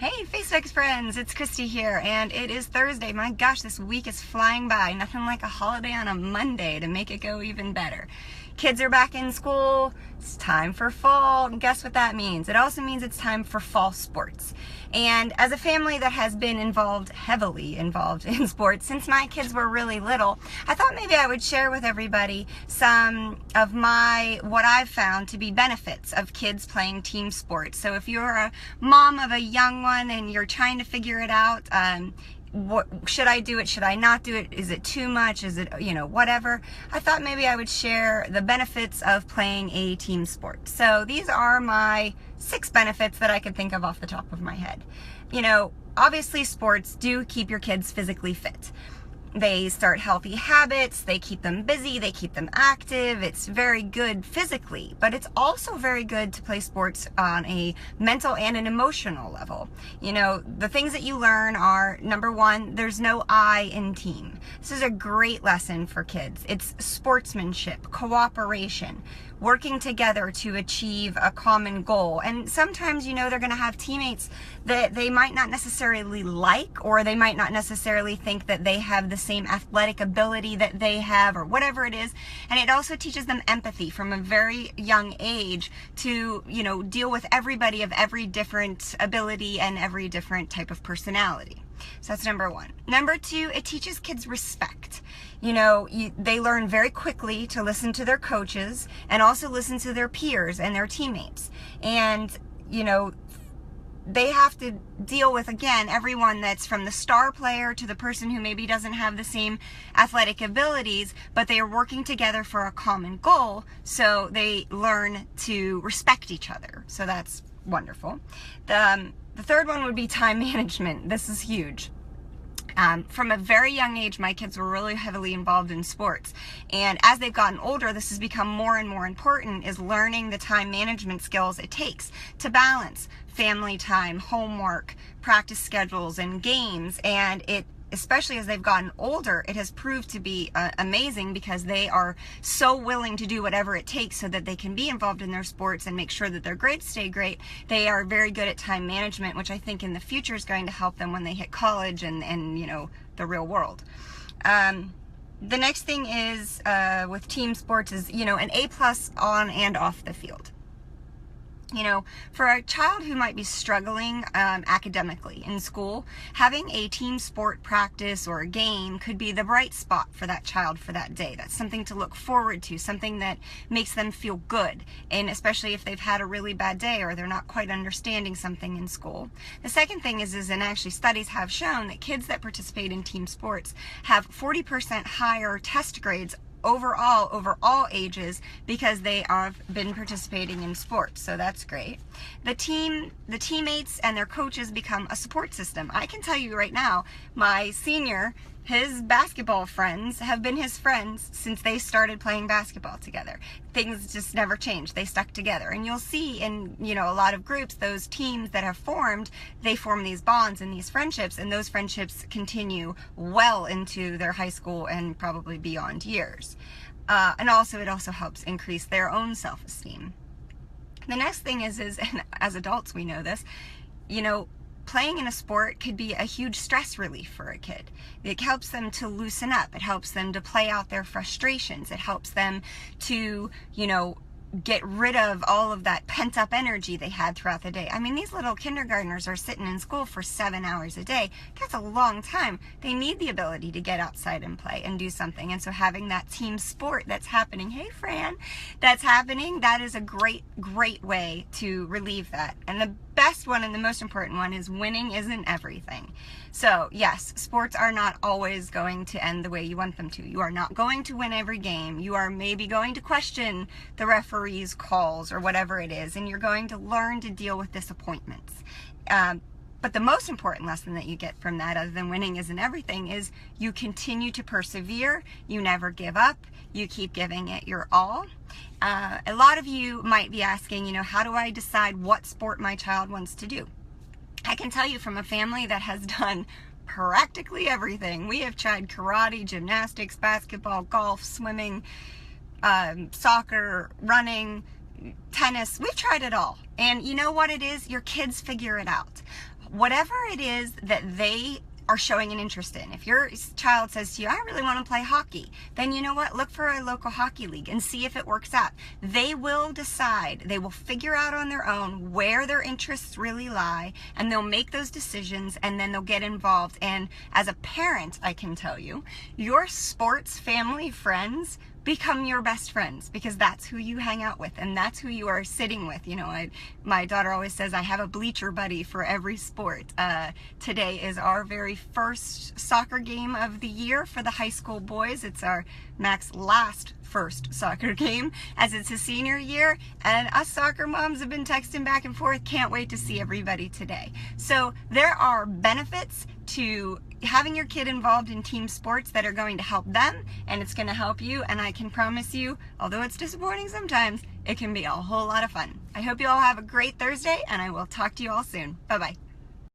Hey Facebook friends, it's Christy here, and it is Thursday. My gosh, this week is flying by. Nothing like a holiday on a Monday to make it go even better. Kids are back in school. It's time for fall. And guess what that means? It also means it's time for fall sports. And as a family that has been heavily involved in sports since my kids were really little, I thought maybe I would share with everybody some of what I've found to be benefits of kids playing team sports. So if you're a mom of a young one and you're trying to figure it out, what should I do it? Should I not do it? Is it too much? Is it, whatever? I thought maybe I would share the benefits of playing a team sport. So these are my 6 benefits that I could think of off the top of my head. Obviously sports do keep your kids physically fit. They start healthy habits, they keep them busy, they keep them active. It's very good physically, but it's also very good to play sports on a mental and an emotional level. The things that you learn are, number 1, there's no I in team. This is a great lesson for kids. It's sportsmanship, cooperation, working together to achieve a common goal. And sometimes, they're going to have teammates that they might not necessarily like, or they might not necessarily think that they have the same athletic ability that they have, or whatever it is. And it also teaches them empathy from a very young age to, deal with everybody of every different ability and every different type of personality. So that's number 1. Number 2, it teaches kids respect. They learn very quickly to listen to their coaches and also listen to their peers and their teammates. And, they have to deal with, again, everyone that's from the star player to the person who maybe doesn't have the same athletic abilities, but they are working together for a common goal, so they learn to respect each other. So that's wonderful. The third one would be time management. This is huge. From a very young age, my kids were really heavily involved in sports. And as they've gotten older, this has become more and more important, is learning the time management skills it takes to balance family time, homework, practice schedules, and games. And especially as they've gotten older, it has proved to be amazing, because they are so willing to do whatever it takes so that they can be involved in their sports and make sure that their grades stay great. They are very good at time management, which I think in the future is going to help them when they hit college and the real world. The next thing is with team sports is, an A+ on and off the field. For a child who might be struggling academically in school, having a team sport practice or a game could be the bright spot for that child for that day. That's something to look forward to, something that makes them feel good, and especially if they've had a really bad day or they're not quite understanding something in school. The second thing is and actually studies have shown that kids that participate in team sports have 40% higher test grades overall over all ages, because they have been participating in sports. So that's great. The teammates and their coaches become a support system. I can tell you right now, my senior, his basketball friends have been his friends since they started playing basketball together. Things just never changed. They stuck together. And you'll see in, a lot of groups, those teams that have formed, they form these bonds and these friendships, and those friendships continue well into their high school and probably beyond years. And also, it also helps increase their own self-esteem. The next thing is, and as adults we know this, playing in a sport could be a huge stress relief for a kid. It helps them to loosen up. It helps them to play out their frustrations. It helps them to, get rid of all of that pent-up energy they had throughout the day. I mean, these little kindergartners are sitting in school for 7 hours a day. That's a long time. They need the ability to get outside and play and do something. And so having that team sport that's happening, hey Fran, that's happening, that is a great, great way to relieve that. And the best one and the most important one is winning isn't everything. So yes, sports are not always going to end the way you want them to. You are not going to win every game. You are maybe going to question the referee's calls or whatever it is, and you're going to learn to deal with disappointments. But the most important lesson that you get from that, other than winning isn't everything, is you continue to persevere, you never give up, you keep giving it your all. A lot of you might be asking, how do I decide what sport my child wants to do? I can tell you from a family that has done practically everything. We have tried karate, gymnastics, basketball, golf, swimming, soccer, running, tennis. We've tried it all. And you know what it is? Your kids figure it out. whatever it is that they are showing an interest in. If your child says to you, I really want to play hockey, then you know what? Look for a local hockey league and see if it works out. They will decide, they will figure out on their own where their interests really lie, and they'll make those decisions, and then they'll get involved. And as a parent, I can tell you, your sports family friends become your best friends, because that's who you hang out with and that's who you are sitting with. You know, my daughter always says I have a bleacher buddy for every sport. Today is our very first soccer game of the year for the high school boys. It's our Mac's last first soccer game, as it's his senior year, and us soccer moms have been texting back and forth, can't wait to see everybody today. So there are benefits to having your kid involved in team sports that are going to help them, and it's going to help you, and I can promise you, although it's disappointing sometimes, it can be a whole lot of fun. I hope you all have a great Thursday, and I will talk to you all soon. Bye-bye.